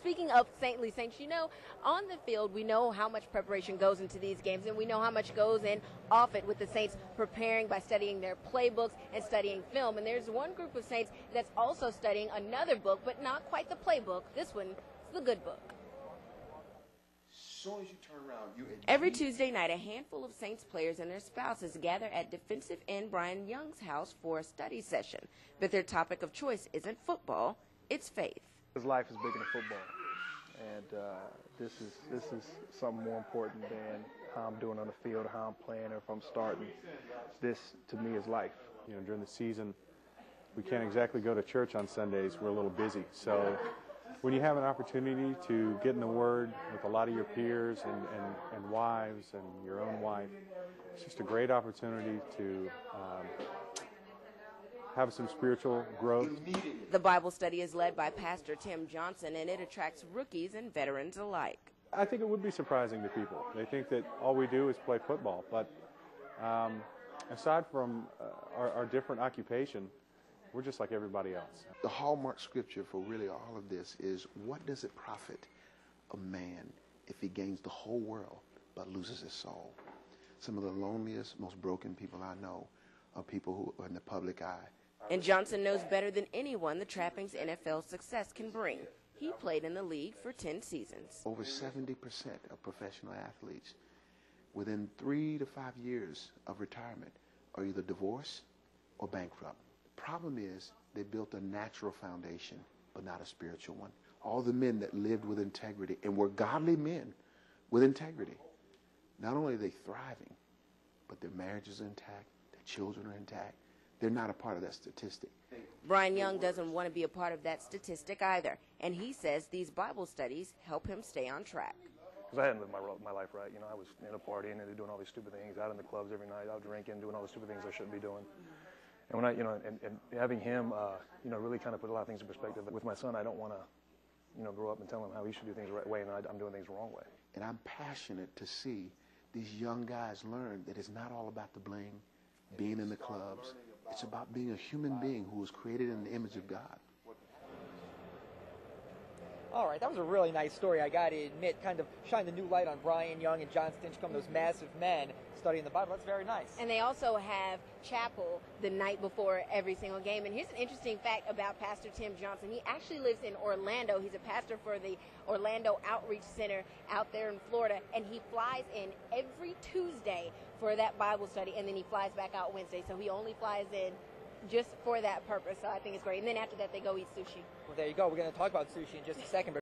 Speaking of St. Louis Saints, you know, on the field, we know how much preparation goes into these games, and we know how much goes in off it with the Saints preparing by studying their playbooks and studying film. And there's one group of Saints that's also studying another book, but not quite the playbook. This one is the good book. Soon as you turn around, Every Tuesday night, a handful of Saints players and their spouses gather at defensive end Brian Young's house for a study session. But their topic of choice isn't football, it's faith. His life is bigger than football, and this is something more important than how I'm doing on the field, or how I'm playing, or if I'm starting. This, to me, is life. You know, during the season, we can't exactly go to church on Sundays. We're a little busy. So when you have an opportunity to get in the Word with a lot of your peers and wives and your own wife, it's just a great opportunity to have some spiritual growth. The Bible study is led by Pastor Tim Johnson, and it attracts rookies and veterans alike. I think it would be surprising to people. They think that all we do is play football. But aside from our different occupation, we're just like everybody else. The hallmark scripture for really all of this is, what does it profit a man if he gains the whole world but loses his soul? Some of the loneliest, most broken people I know are people who are in the public eye. And Johnson knows better than anyone the trappings NFL success can bring. He played in the league for 10 seasons. Over 70% of professional athletes, within 3 to 5 years of retirement, are either divorced or bankrupt. Problem is, they built a natural foundation, but not a spiritual one. All the men that lived with integrity and were godly men with integrity, not only are they thriving, but their marriages are intact, their children are intact. They're not a part of that statistic. Brian Young doesn't want to be a part of that statistic either, and he says these Bible studies help him stay on track. Because I hadn't lived my life right. You know, I was partying and doing all these stupid things, out in the clubs every night, out drinking, doing all the stupid things I shouldn't be doing. And when and having him, really kind of put a lot of things in perspective. With my son, I don't want to, grow up and tell him how he should do things the right way, and I'm doing things the wrong way. And I'm passionate to see these young guys learn that it's not all about the bling, being in the clubs. It's about being a human being who was created in the image of God. All right, that was a really nice story, I got to admit. Kind of shined a new light on Brian Young and John Stinchcomb, those massive men studying the Bible. That's very nice. And they also have chapel the night before every single game. And here's an interesting fact about Pastor Tim Johnson. He actually lives in Orlando. He's a pastor for the Orlando Outreach Center out there in Florida. And he flies in every Tuesday for that Bible study, and then he flies back out Wednesday. So he only flies in just for that purpose. So I think it's great. And then after that, they go eat sushi. Well, there you go. We're going to talk about sushi in just a second.